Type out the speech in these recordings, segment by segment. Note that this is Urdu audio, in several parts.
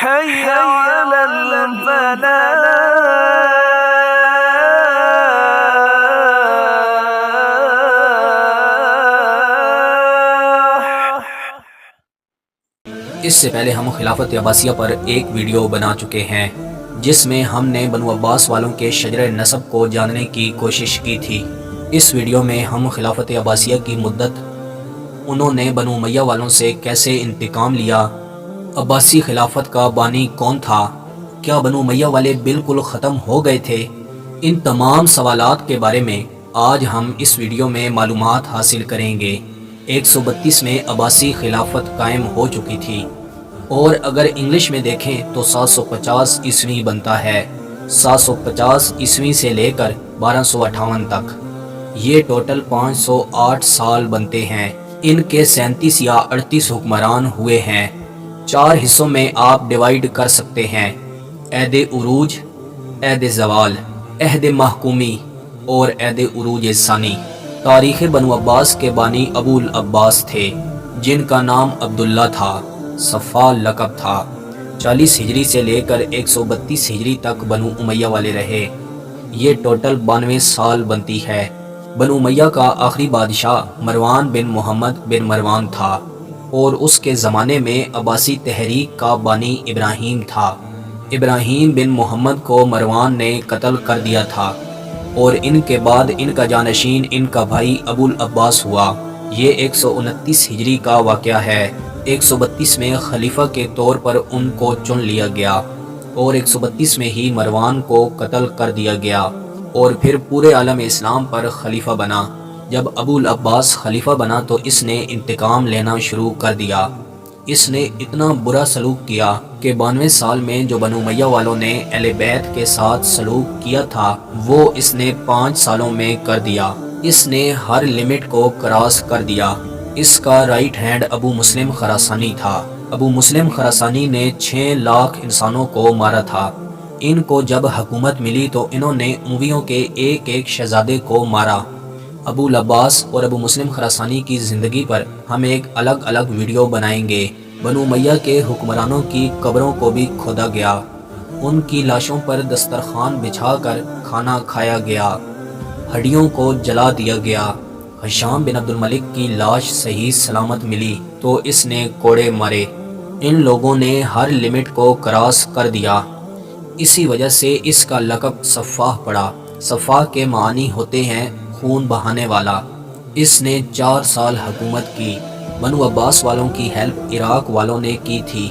حي على الفلاح اس سے پہلے ہم خلافت عباسیہ پر ایک ویڈیو بنا چکے ہیں جس میں ہم نے بنو عباس والوں کے شجر نسب کو جاننے کی کوشش کی تھی۔ اس ویڈیو میں ہم خلافت عباسیہ کی مدت، انہوں نے بنو امیہ والوں سے کیسے انتقام لیا، عباسی خلافت کا بانی کون تھا، کیا بنو امیہ والے بالکل ختم ہو گئے تھے، ان تمام سوالات کے بارے میں آج ہم اس ویڈیو میں معلومات حاصل کریں گے۔ 132 میں عباسی خلافت قائم ہو چکی تھی، اور اگر انگلش میں دیکھیں تو 750 عیسوی بنتا ہے۔ 750 عیسوی سے لے کر 1258 تک یہ ٹوٹل 508 سال بنتے ہیں۔ ان کے 37 یا 38 حکمران ہوئے ہیں۔ 4 حصوں میں آپ ڈیوائیڈ کر سکتے ہیں: عہد عروج، عہد زوال، عہد محکومی اور عہد عروج ثانی۔ تاریخ بنو عباس کے بانی ابو العباس تھے، جن کا نام عبداللہ تھا، صفا لقب تھا۔ 40 ہجری سے لے کر 132 ہجری تک بنو امیہ والے رہے۔ یہ ٹوٹل 92 سال بنتی ہے۔ بنو امیہ کا آخری بادشاہ مروان بن محمد بن مروان تھا، اور اس کے زمانے میں عباسی تحریک کا بانی ابراہیم تھا۔ ابراہیم بن محمد کو مروان نے قتل کر دیا تھا، اور ان کے بعد ان کا جانشین ان کا بھائی ابو العباس ہوا۔ یہ 129 ہجری کا واقعہ ہے۔ 132 میں خلیفہ کے طور پر ان کو چن لیا گیا، اور 132 میں ہی مروان کو قتل کر دیا گیا، اور پھر پورے عالم اسلام پر خلیفہ بنا۔ جب ابو العباس خلیفہ بنا تو اس نے انتقام لینا شروع کر دیا۔ اس نے اتنا برا سلوک کیا کہ 92 سال میں جو بنو امیہ والوں نے اہل بیت کے ساتھ سلوک کیا تھا وہ اس نے 5 سالوں میں کر دیا۔ اس نے ہر لمٹ کو کراس کر دیا۔ اس کا رائٹ ہینڈ ابو مسلم خراسانی تھا۔ ابو مسلم خراسانی نے 6 لاکھ انسانوں کو مارا تھا۔ ان کو جب حکومت ملی تو انہوں نے امویوں کے ایک ایک شہزادے کو مارا۔ ابو العباس اور ابو مسلم خراسانی کی زندگی پر ہم ایک الگ الگ ویڈیو بنائیں گے۔ بنو امیہ کے حکمرانوں کی قبروں کو بھی کھودا گیا، ان کی لاشوں پر دسترخوان بچھا کر کھانا کھایا گیا، ہڈیوں کو جلا دیا گیا۔ ہشام بن عبد الملک کی لاش صحیح سلامت ملی تو اس نے کوڑے مارے۔ ان لوگوں نے ہر لمٹ کو کراس کر دیا، اسی وجہ سے اس کا لقب سفاح پڑا۔ سفاح کے معنی ہوتے ہیں خون بہانے والا۔ اس نے 4 سال حکومت کی۔ بنو عباس والوں کی ہیلپ عراق والوں نے کی تھی،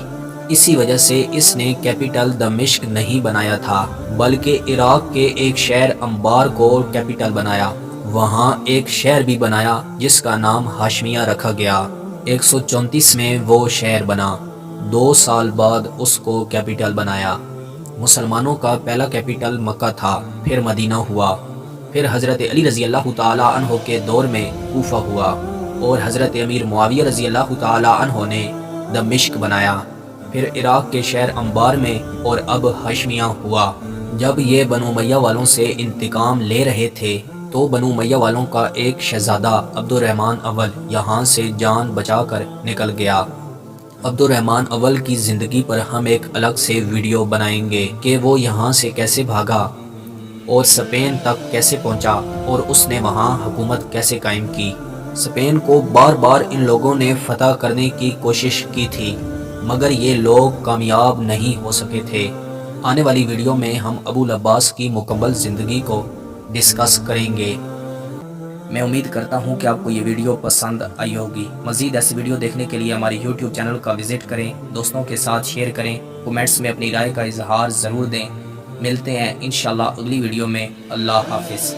اسی وجہ سے اس نے کیپٹل دمشق نہیں بنایا تھا، بلکہ عراق کے ایک شہر انبار کو کیپٹل بنایا۔ وہاں ایک شہر بھی بنایا جس کا نام ہاشمیہ رکھا گیا۔ 134 میں وہ شہر بنا، 2 سال بعد اس کو کیپٹل بنایا۔ مسلمانوں کا پہلا کیپٹل مکہ تھا، پھر مدینہ ہوا، پھر حضرت علی رضی اللہ تعالی عنہ کے دور میں کوفہ ہوا، اور حضرت امیر معاویہ رضی اللہ تعالی عنہ نے دمشق بنایا، پھر عراق کے شہر انبار میں، اور اب ہاشمیہ ہوا۔ جب یہ بنو امیہ والوں سے انتقام لے رہے تھے تو بنو امیہ والوں کا ایک شہزادہ عبد الرحمن اول یہاں سے جان بچا کر نکل گیا۔ عبد الرحمن اول کی زندگی پر ہم ایک الگ سے ویڈیو بنائیں گے کہ وہ یہاں سے کیسے بھاگا اور اسپین تک کیسے پہنچا، اور اس نے وہاں حکومت کیسے قائم کی۔ اسپین کو بار بار ان لوگوں نے فتح کرنے کی کوشش کی تھی، مگر یہ لوگ کامیاب نہیں ہو سکے تھے۔ آنے والی ویڈیو میں ہم ابو العباس کی مکمل زندگی کو ڈسکس کریں گے۔ میں امید کرتا ہوں کہ آپ کو یہ ویڈیو پسند آئی ہوگی۔ مزید ایسی ویڈیو دیکھنے کے لیے ہماری YouTube چینل کا وزٹ کریں، دوستوں کے ساتھ شیئر کریں، کومنٹس میں اپنی رائے کا اظہار ضرور دیں۔ ملتے ہیں انشاءاللہ اگلی ویڈیو میں۔ اللہ حافظ۔